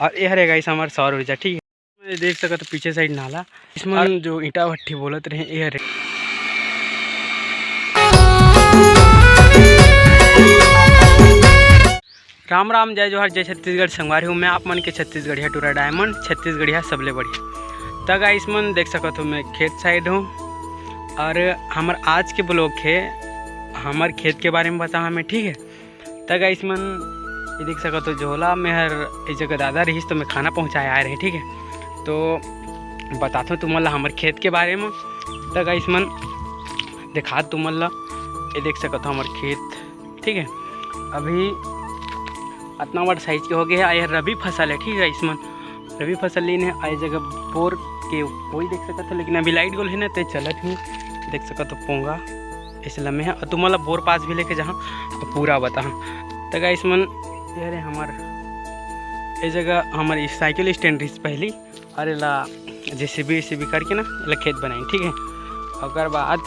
और ये रहेगा इस हमारे सौर ऊर्जा, ठीक है। देख सका तो पीछे साइड नाला, इसमें जो ईटा भट्टी बोलते रहे ये है। राम राम जय जोहर जय छत्तीसगढ़ संगवारी हूँ मैं आप मन के छत्तीसगढ़िया टूरा डायमंड छत्तीसगढ़िया सबले बढ़िया। तक इसमन देख सकत हो मैं खेत साइड हूँ और हमार आज के ब्लॉग है हमार खेत के बारे में बता हमें, ठीक है। तक इसमन ये देख सकत हो झोला में हर इस जगह दादा रहीस तो मैं खाना पहुँचाए आए रहे, ठीक है। तो बताता हूँ तुम्हारा हमारे खेत के बारे में। तक इसमन दिखा तुम्हारा ये देख सकते हो हमारे खेत, ठीक है। अभी इतना बड़ा साइज के हो गया है। यह रबी फसल है, ठीक है। इसमें रबी फसल लीन है आई जगह बोर के कोई देख सकते हो, लेकिन अभी लाइट गोल है ना तो चलत ही देख सकते हो पोंगा इस लम्हे है। और तुम्हारा बोर पास भी लेके जहाँ तो पूरा बता तक इसमें ये हमार इस जगह हमारी साइकिल स्टैंड रही पहली और ला जेसीबी करके ना ला खेत बनाई, ठीक है। और बाद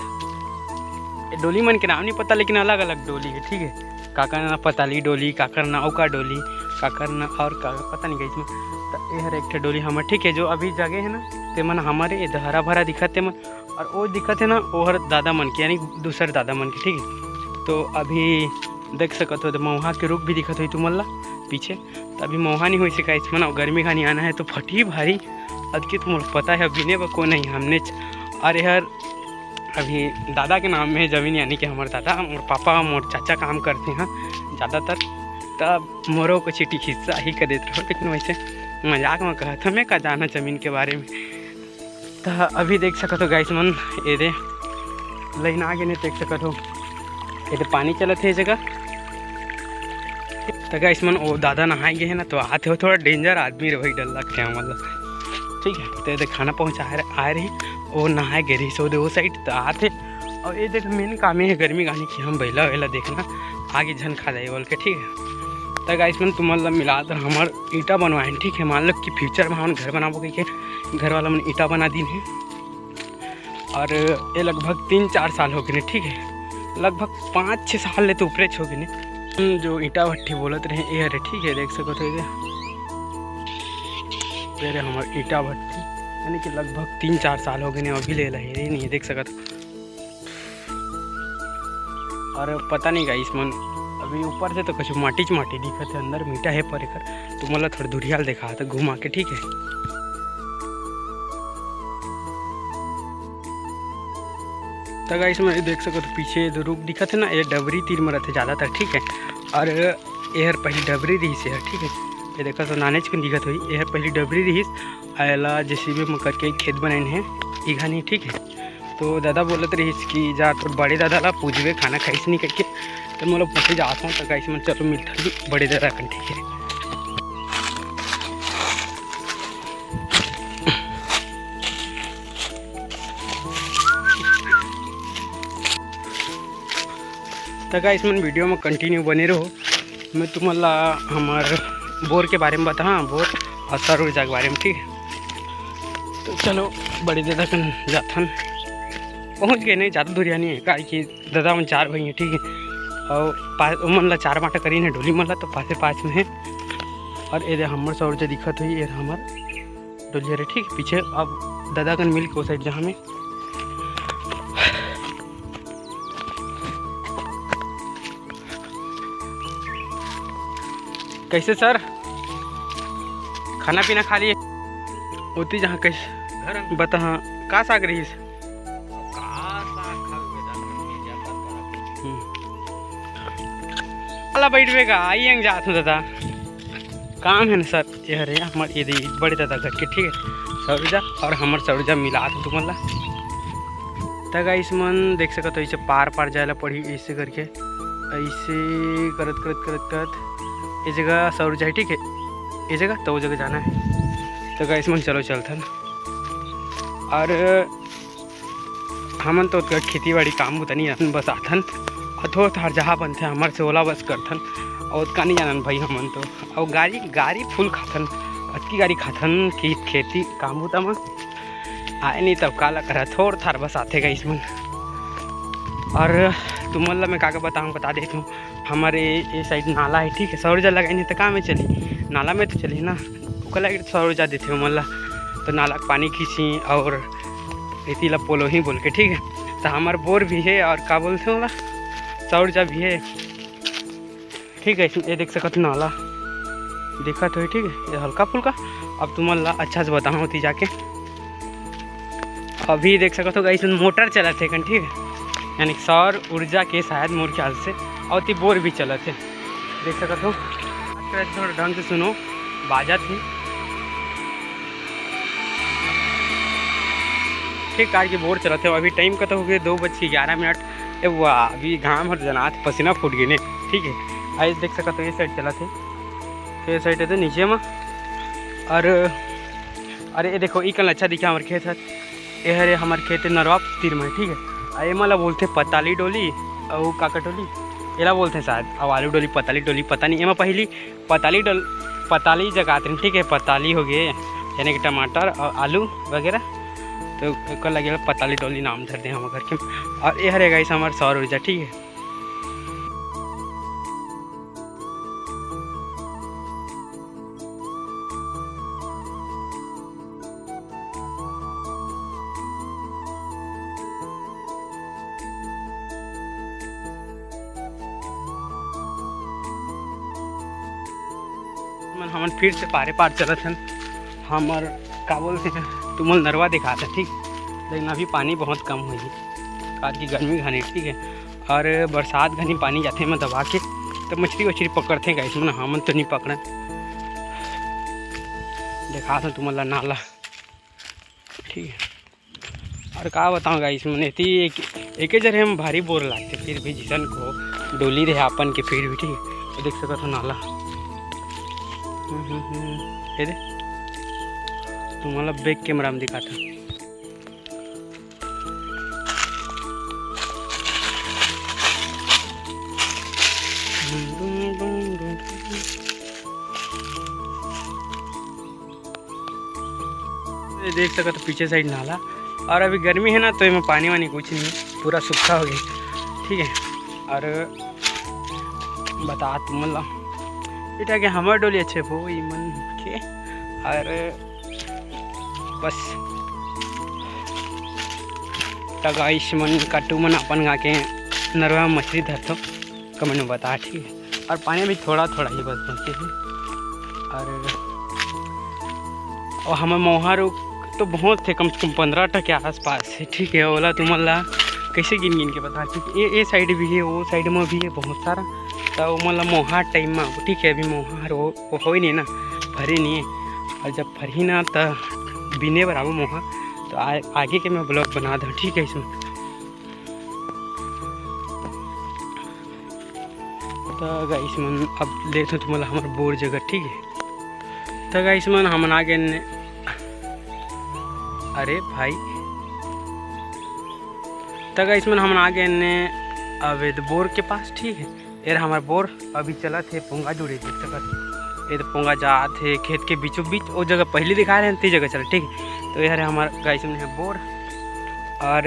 डोली मन के नाम नहीं पता लेकिन अलग अलग डोली है, ठीक है। का करना पताली डोली, का करना औका डोली, का करना और का पता नहीं इसमें। तो ये हर एक डोली हमारे, ठीक है। जो अभी जगह है ना ते मन हमारे इधर हरा भरा दिखत है मन, और वो दिखत है ना वो हर दादा मन के यानी दूसरे दादा मन के, ठीक है। तो अभी देख सकते हो तो मऊहा के रुख भी दिखत हुई तुम्हारा पीछे। तो अभी मऊहा नहीं हो सका इसमें ना, गर्मी खानी आना है तो फटी भारी अदकी तुम्हें पता है अभी ने को नहीं हमने। और यार अभी दादा के नाम में ज़मीन यानी कि हमारे दादा और पापा और चाचा काम करते हैं ज़्यादातर। तब मोरो को चिट्ठी हिस्सा ही कर देते रहो, लेकिन वैसे मजाक में कहा था मैं का जाना ज़मीन के बारे में। तो अभी देख सकते हो गाइस मन ये दे लाइन आगे नहीं देख सकते हो ये दे पानी चलत है जगह। तो गाइस मन वो दादा नहाए गए हैं ना तो आते हो थोड़ा डेंजर आदमी रहे डर लगते हैं मतलब, ठीक है। तो ये खाना पहुँचा आए रहे वो नहाए गए रही सो दे वो साइड तो आते। और ये देख मेन काम है गर्मी गाने की हम बैला वैला देखना आगे झन खा जाए बोल के, ठीक है। तक इसमें तुम्हारा मिला तो हमार ईटा बनवाए, ठीक है। मान लो कि फ्यूचर में हम घर बनाबो के घर वाला मैंने ईटा बना दी है। और ये लगभग 3-4 साल हो गए, ठीक है। लगभग 5-6 साल ले तो ऊपर हो गए जो ईटा भट्टी बोलते रहे ये है, ठीक है। देख सको तो ये हमारे ईटा भट्टी यानी कि लगभग 3-4 साल हो गए अभी ले रहे नहीं देख सकते। और पता नहीं गाइस मन अभी ऊपर से तो कुछ माटी दिखत है, अंदर मीठा है पर एक तो मतलब थोड़ा दूरियाल देखा था घुमा के, ठीक है। तो गाइस में देख सको तो पीछे जो रुख दिखत है ना ये डबरी तीर में रहते ज़्यादातर, ठीक है। और ये पहली डबरी रही से, ठीक है। ये देखा तो नानेज को दिखत हुई यह पहली डबरी रहीस आला जेसीबी में करके खेत बनाए हैं ईघा नहीं, ठीक है। तो दादा बोलते रहीस कि जा तो बड़े दादा ला पूछबे खाना खाइस नहीं करके, तो मैं लोग पूछे जाता हूँ। तो कैसे मैं चलो मिलता बड़े दादा कन, ठीक है। तो गाइस मन वीडियो में कंटिन्यू बने रहो। मैं तुम्हारा हमार बोर के बारे में बता, हाँ बोर और सौर ऊर्जा के बारे में, ठीक है। तो चलो बड़े दादा कन जाथन पहुँच गए नहीं ज़्यादा दूरिया नहीं है का कि दादा मन 4 भाई हैं, ठीक है। और मन ला 4 बाटा करी है डोली मन ला तो पास में है। और ये हमारे सौर ऊर्जा दिखत हुई ये हमार डोली है, ठीक है। पीछे अब दादा कन मिल के वो साइड जहाँ में कैसे सर खाना पीना खा लिए होती जहाँ कैसे बता, हाँ का साग रही बैठे का आई जात हूँ दादा काम है ना सर। ये अरे हमारे ये बड़े दादा घर के, ठीक है। सौरजा और हमारे सौरजा मिला था तुम्हारा तक इसमन देख सकते हो ऐसे पार जाए पड़ी ऐसे करके ऐसे करत ये जगह सौरजा है, ठीक है। ये जगह तो वो जगह जाना है तो इसमें चलो चलथन। और हमन तो खेती बाड़ी काम होता नहीं बस आथन अथो थार जहाँ बनते हमारे से ओला बस करथन और का नहीं जानन भाई हमन तो। और गाड़ी फुल खाथन अतकी गाड़ी खाथन कि खेती काम होता में आए नहीं तब काला करा थोड़ थार बस आते गई इसमें। और तुम्हारा मैं का बताऊँ बता देता हूँ हमारे ये साइड नाला है, ठीक है। सौर ऊर्जा लगाई नहीं तो काम में चली नाला में तो चली ना ओकर लगे सौर ऊर्जा देते हो मल्ला तो नाला का पानी खींची और इसी ला पोलो ही बोल के ठीक है। तो हमार बोर भी है और का बोलते हो सौर ऊर्जा भी है ठीक है। ये देख सकते नाला देखा तो है ठीक है, ये हल्का फुल्का। अब तुम ला अच्छा से बताऊँ होती जाके अभी देख सकते हो गाइस मोटर चला थे ठीक है, यानी सौर ऊर्जा के शायद मोर ख्याल से और ती बोर भी चला थे देख सकते हो। थोड़ा ढंग से सुनो बाजा थी ठीक कार की बोर चला थे। अभी टाइम का तो हो गया 2:11। वाह अभी घाम हर जनात पसीना फूट गए ठीक है। आज देख सकते हो ये साइड चला थे, ये साइड है तो नीचे में। और अरे ये देखो इकल अच्छा दिखा हमारे खेत है, ये हरे हमारे खेत नरवा तीर में ठीक है। ये मला बोलते पताली डोली और काका डोली एला बोलते हैं शायद, अब आलू डोली पताली डोली पता नहीं। एमा पहली पताली जगाते हैं ठीक है, पताली हो गए यानी कि टमाटर और आलू वगैरह तो एक लगे पताली डोली नाम धर दें हम घर के। और ये हरे गाइस हमारे सौर ऊर्जा ठीक है। हमन फिर से पारे पार चलत हैं, हमार का बोलते हैं तुमल नरवा दिखाते ठीक, लेकिन अभी पानी बहुत कम हुई कार की गर्मी घनी ठीक है। और बरसात घनी पानी जाते में दबा के तो मछली वछली पकड़ते हैं गाइस, मतलब हमन तो नहीं पकड़े दिखा था तुमला नाला ठीक है। और का बताऊँ गाइस मैंने एक जगह हम भारी बोर लागते फिर भी जिसन को डोली रहे अपन के फिर भी ठीक है। तो देख सकते हो नाला ये दे तुम्हारा बैक कैमरा में दिखाता। देख सकते तो पीछे साइड नाला, और अभी गर्मी है ना तो इसमें पानी वानी कुछ नहीं पूरा सूखा हो गया ठीक है। और बता तुमला बेटा कि हमारे डोली अच्छे वो मन के और बस टगाइश मन कट्टू मन अपन गा के नरवा मछली धरते कमेंट में बता ठीक है। और पानी भी थोड़ा थोड़ा ही बस बचते हैं। और हमारे मोहार तो बहुत थे कम से कम 15 के आस पास है ठीक है। ओला तुम्हारा कैसे गिन गिन के बता ठीक है। ये साइड भी है वो साइड में भी है बहुत सारा, तो मतलब मोहार टाइम में ठीक है। अभी मोहार वो हो ही नहीं ना भरे नहीं है, और जब भरी ना तो बिने बराबर मोहार तो आगे के मैं ब्लॉग बना दूँ ठीक है इसमें। तो गाइस मन अब देखो तुम्हारा हमारे बोर जगह ठीक है। तो गाइस मन हम आगे अरे भाई तो गाइस मन हम आगे ने अवैध बोर के पास ठीक है। यार हमारे बोर अभी चला थे पोंगा जुड़े देख सकते, ये तो पोंगा जा थे खेत के बीचों बीच वो जगह पहले दिखा रहे हैं ती जगह चला ठीक है। तो यार हमारा गाइस में है बोर, और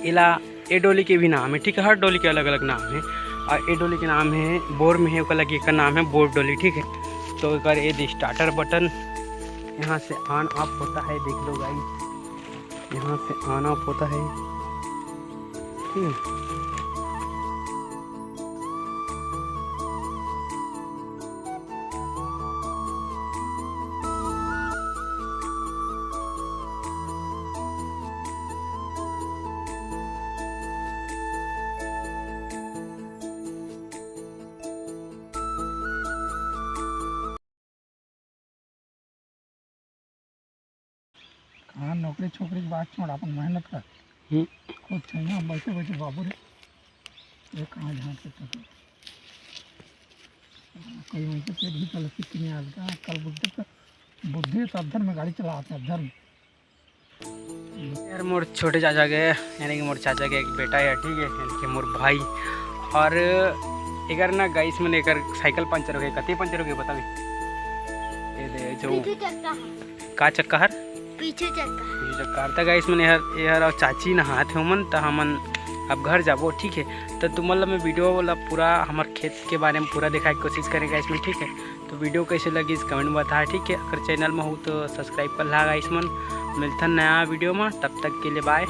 इला ए डोली के भी नाम है ठीक है, हर डोली के अलग अलग नाम है। और ए डोली के नाम है बोर में है उसका लगे का नाम है बोर डोली ठीक है। तो अगर ये स्टार्टर बटन यहाँ से ऑन ऑफ होता है देख लो गाइस, यहाँ से ऑन ऑफ होता है ठीक है। हाँ नौकरी छोकरी की बात छोड़ अपन मेहनत कर खुद चाहिए बैठे बैठे बाबू रे ये कहाँ जहाँ से तक कई वैसे पेट भी चल कितनी आज का कल बुद्धि तो अधर में गाड़ी चलाते हैं अधर में। यार मोर छोटे चाचा के यानी कि मोर चाचा के एक बेटा है ठीक है, यानी कि मोर भाई। और एकर ना गाइस मैंने एकर साइकिल पंचर हो गए, कति पंचर हो गए बता भी ये दे जो का चक्का हर पीछे चक्का था गाइस मैंने यार और चाची नहाते हो मन तो हमन अब घर जाबो ठीक है। तो तुम मैं वीडियो वाला पूरा हमारे खेत के बारे में पूरा दिखाने की कोशिश करेंगे इसमें ठीक है। तो वीडियो कैसे लगी इस कमेंट में बताए, ठीक है। अगर चैनल में हो तो सब्सक्राइब कर ला गाइस मन। मिलता नया वीडियो में, तब तक के लिए बाय।